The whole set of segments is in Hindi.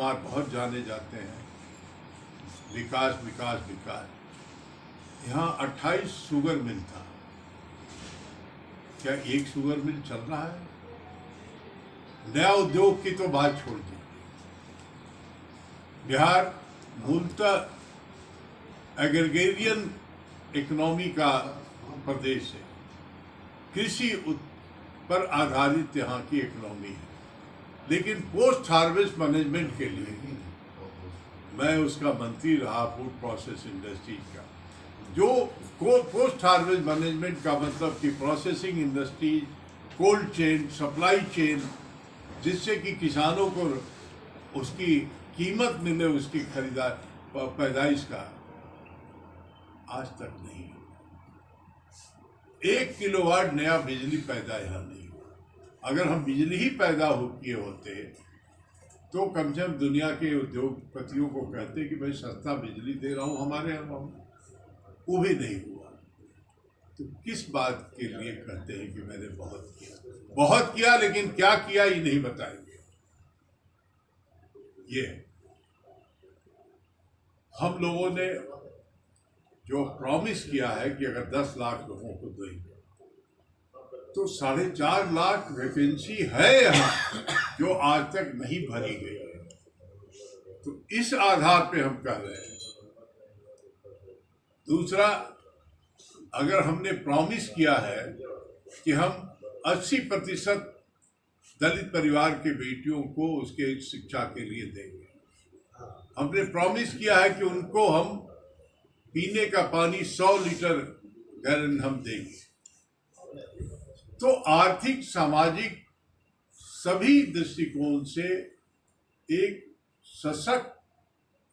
कुमार बहुत जाने जाते हैं। विकास विकास विकास। यहाँ 28 शुगर मिल था, क्या एक शुगर मिल चल रहा है? नया उद्योग की तो बात छोड़ दी। बिहार मूलतः एग्रीगेरियन इकोनॉमी का प्रदेश है, कृषि पर आधारित यहाँ की इकोनॉमी है। लेकिन पोस्ट हार्वेस्ट मैनेजमेंट के लिए मैं उसका मंत्री रहा, फूड प्रोसेस इंडस्ट्रीज का। जो पोस्ट हार्वेस्ट मैनेजमेंट का मतलब कि processing industries, cold chain, supply chain, जिससे कि किसानों को उसकी कीमत मिले, उसकी खरीदार पैदाइश का, आज तक नहीं। 1 किलोवाट नया बिजली पैदा यहाँ नहीं हुआ। अगर हम बिजली ही पैदा किए होते तो कम से कम दुनिया के उद्योगपतियों को कहते कि भाई सस्ता बिजली दे रहा हूँ हमारे यहाँ, वो भी नहीं हुआ। तो किस बात के लिए कहते हैं कि मैंने बहुत किया, लेकिन क्या किया ये नहीं बताएंगे। ये हम लोगों ने जो प्रॉमिस किया है कि अगर 10 लाख लोगों को देंगे, तो 4.5 लाख वैकेंसी है यहाँ जो आज तक नहीं भरी गई है। तो इस आधार पे हम कह रहे हैं। दूसरा, अगर हमने प्रॉमिस किया है कि हम 80% दलित परिवार के बेटियों को उसके शिक्षा के लिए देंगे, हमने प्रॉमिस किया है कि उनको हम पीने का पानी 100 लीटर गैलन हम देंगे, तो आर्थिक सामाजिक सभी दृष्टिकोण से एक सशक्त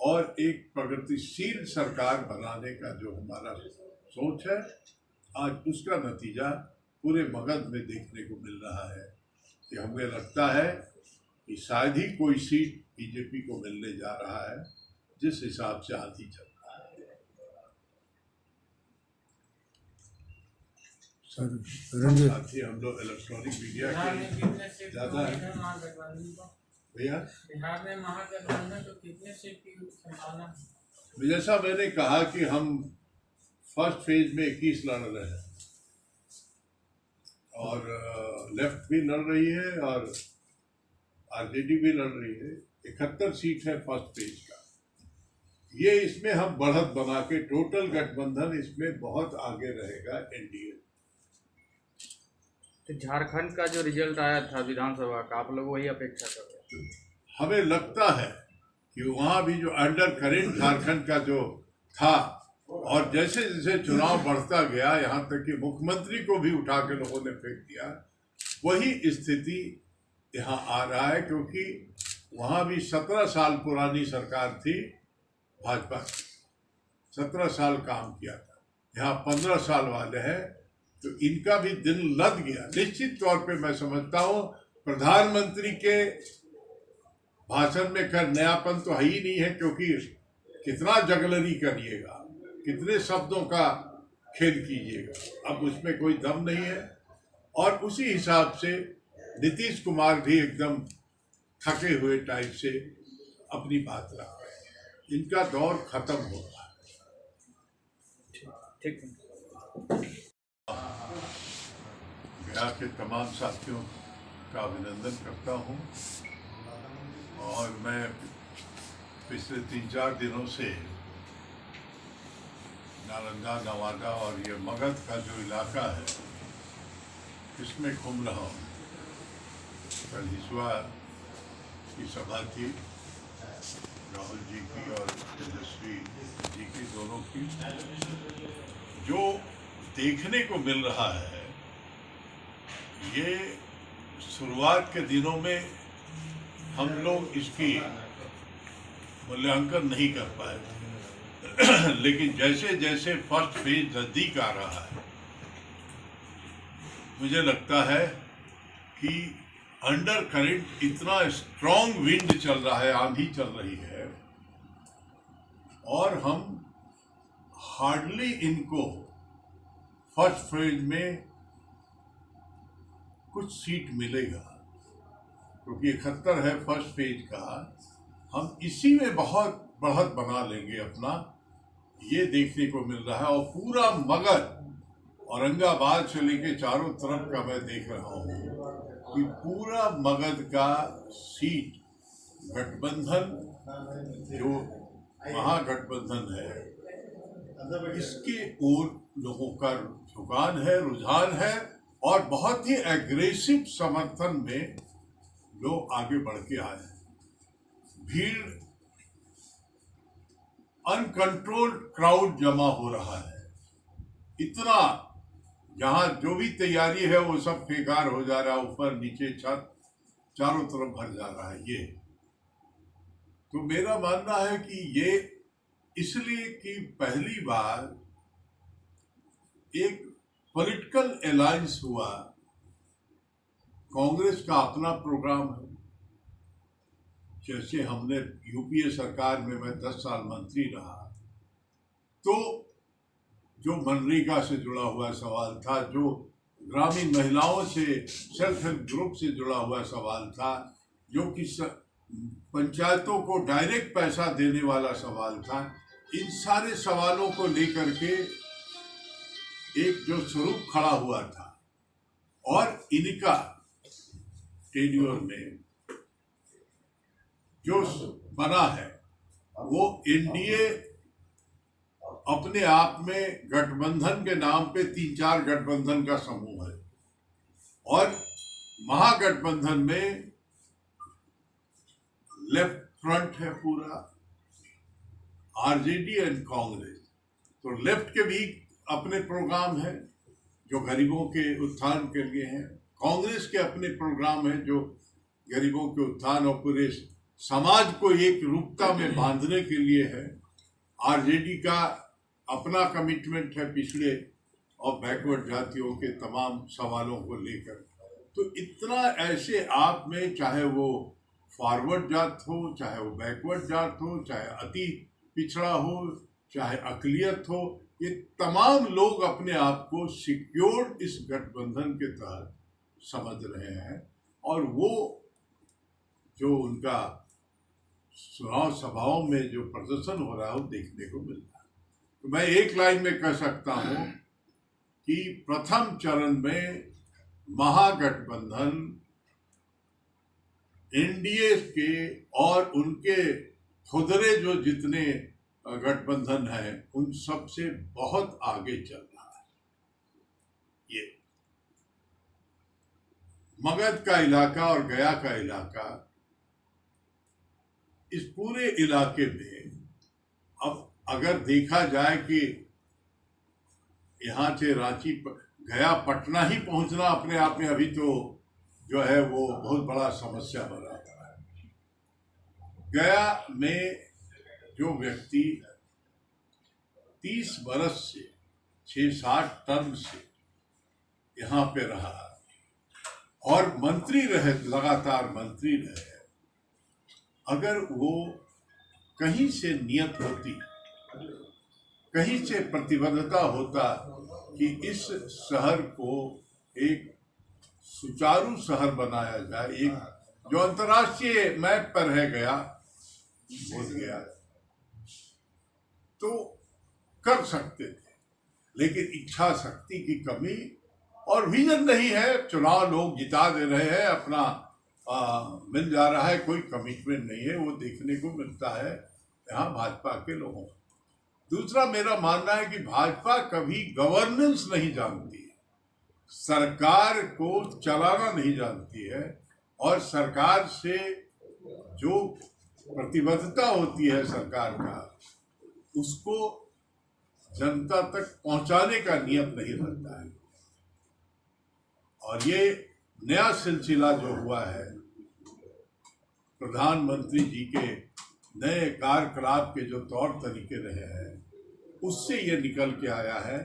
और एक प्रगतिशील सरकार बनाने का जो हमारा सोच है, आज उसका नतीजा पूरे मगध में देखने को मिल रहा है। कि हमें लगता है कि शायद ही कोई सीट बीजेपी को मिलने जा रहा है, जिस हिसाब से आंधी चल रहा है। साथ ही हम लोग इलेक्ट्रॉनिक मीडिया के ज्यादा है भैया। बिहार में महागठबंधन तो कितने सीट की संभावना है? जैसा मैंने कहा कि हम फर्स्ट फेज में 21 लड़ रहे हैं, और लेफ्ट भी लड़ रही है और आरजेडी भी लड़ रही है। 71 सीट है फर्स्ट फेज का। ये इसमें हम बढ़त बना के टोटल गठबंधन इसमें बहुत आगे रहेगा एनडीए। तो झारखंड का जो रिजल्ट आया था विधानसभा का, आप लोग वही अपेक्षा कर रहे हैं? हमें लगता है कि वहाँ भी जो अंडर करेंट झारखंड का जो था, और जैसे जैसे चुनाव बढ़ता गया, यहाँ तक कि मुख्यमंत्री को भी उठा के लोगों ने फेंक दिया, वही स्थिति यहाँ आ रहा है। क्योंकि वहाँ भी 17 साल पुरानी सरकार थी भाजपा की, 17 साल काम किया था। यहाँ 15 साल वाले हैं, तो इनका भी दिन लद गया। निश्चित तौर पे मैं समझता हूँ प्रधानमंत्री के भाषण में कर नयापन तो है ही नहीं है, क्योंकि कितना जगलरी करिएगा, कितने शब्दों का खेल कीजिएगा, अब उसमें कोई दम नहीं है। और उसी हिसाब से नीतीश कुमार भी एकदम थके हुए टाइप से अपनी बात रख रहे हैं। इनका दौर खत्म हो रहा है। ठीक है। बिहार के तमाम साथियों का अभिनंदन करता हूं, और मैं पिछले 3-4 दिनों से नालंदा, नवादा और ये मगध का जो इलाका है, इसमें घूम रहा हूँ। कल हिसुआ की सभा थी, राहुल जी की और तेजस्वी जी की, दोनों की। जो देखने को मिल रहा है, ये शुरुआत के दिनों में हम लोग इसकी मूल्यांकन नहीं कर पाए, लेकिन जैसे जैसे फर्स्ट फेज नजदीक आ रहा है, मुझे लगता है कि अंडर करंट इतना स्ट्रॉन्ग विंड चल रहा है, आंधी चल रही है, और हम हार्डली इनको फर्स्ट फेज में कुछ सीट मिलेगा, क्योंकि 71 है फर्स्ट फेज का, हम इसी में बहुत बढ़त बना लेंगे अपना, ये देखने को मिल रहा है। और पूरा मगध, औरंगाबाद से लेके चारों तरफ का मैं देख रहा हूँ कि पूरा मगध का सीट गठबंधन, जो महागठबंधन है, इसके ओर लोगों का झुकान है, रुझान है, और बहुत ही एग्रेसिव समर्थन में लोग आगे बढ़ के आए हैं। भीड़, अनकंट्रोल्ड क्राउड जमा हो रहा है, इतना, जहां जो भी तैयारी है वो सब बेकार हो जा रहा है, ऊपर नीचे छत चारों तरफ भर जा रहा है। ये तो मेरा मानना है कि ये इसलिए कि पहली बार एक पॉलिटिकल अलायंस हुआ। कांग्रेस का अपना प्रोग्राम है, जैसे हमने यूपीए सरकार में मैं 10 साल मंत्री रहा, तो जो मनरेगा से जुड़ा हुआ सवाल था, जो ग्रामीण महिलाओं से, सेल्फ हेल्प ग्रुप से जुड़ा हुआ सवाल था, जो कि पंचायतों को डायरेक्ट पैसा देने वाला सवाल था, इन सारे सवालों को लेकर के एक जो स्वरूप खड़ा हुआ था, और इनका टेन्योर में जो बना है, वो एनडीए अपने आप में गठबंधन के नाम पे 3-4 गठबंधन का समूह है, और महागठबंधन में लेफ्ट फ्रंट है पूरा, आरजेडी एंड कांग्रेस। तो लेफ्ट के भी अपने प्रोग्राम है जो गरीबों के उत्थान के लिए हैं, कांग्रेस के अपने प्रोग्राम है जो गरीबों के उत्थान और पूरे समाज को एक रूपता में बांधने के लिए है, आरजेडी का अपना कमिटमेंट है पिछड़े और बैकवर्ड जातियों के तमाम सवालों को लेकर। तो इतना ऐसे आप में, चाहे वो फॉरवर्ड जात हो, चाहे वो बैकवर्ड जात हो, चाहे अति पिछड़ा हो, चाहे अकलियत हो, ये तमाम लोग अपने आप को सिक्योर्ड इस गठबंधन के तहत समझ रहे हैं, और वो जो उनका चुनाव सभाओं में जो प्रदर्शन हो रहा है वो देखने को मिलता है। तो मैं एक लाइन में कह सकता हूं कि प्रथम चरण में महागठबंधन एनडीए के और उनके खुदरे जो जितने गठबंधन है उन सब से बहुत आगे चल रहा है। ये मगध का इलाका और गया का इलाका, इस पूरे इलाके में अब अगर देखा जाए कि यहाँ से रांची, गया, पटना ही पहुंचना अपने आप में अभी तो जो है वो बहुत बड़ा समस्या बना हुआ है। गया में जो व्यक्ति 30 बरस से 6-7 टर्म से यहाँ पे रहा और मंत्री रहे, लगातार मंत्री रहे, अगर वो कहीं से नियत होती, कहीं से प्रतिबद्धता होता कि इस शहर को एक सुचारू शहर बनाया जाए, एक जो अंतर्राष्ट्रीय मैप पर है गया, हो गया, तो कर सकते थे। लेकिन इच्छा शक्ति की कमी और विजन नहीं है। चुनाव लोग जिता दे रहे हैं, अपना मिल जा रहा है, कोई कमिटमेंट नहीं है, वो देखने को मिलता है यहाँ भाजपा के लोगों को। दूसरा मेरा मानना है कि भाजपा कभी गवर्नेंस नहीं जानती है, सरकार को चलाना नहीं जानती है, और सरकार से जो प्रतिबद्धता होती है सरकार का, उसको जनता तक पहुंचाने का नियत नहीं रहता है। और ये नया सिलसिला जो हुआ है प्रधानमंत्री जी के नए कार्यकलाप के जो तौर तरीके रहे हैं, उससे ये निकल के आया है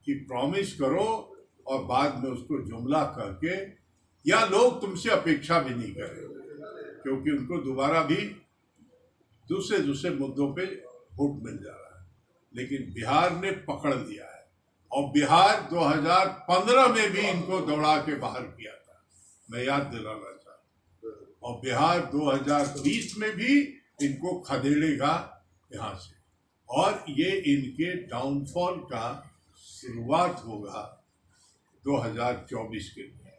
कि प्रॉमिस करो और बाद में उसको जुमला करके, या लोग तुमसे अपेक्षा भी नहीं करें, क्योंकि उनको दोबारा भी दूसरे मुद्दों पे वोट मिल जा रहा है। लेकिन बिहार ने पकड़ लिया है, और बिहार 2015 में भी इनको दौड़ा के बाहर किया था, मैं याद दिलाना चाहता हूँ, और बिहार 2020 में भी इनको खदेड़ेगा यहाँ से, और ये इनके डाउनफॉल का शुरुआत होगा 2024 के लिए।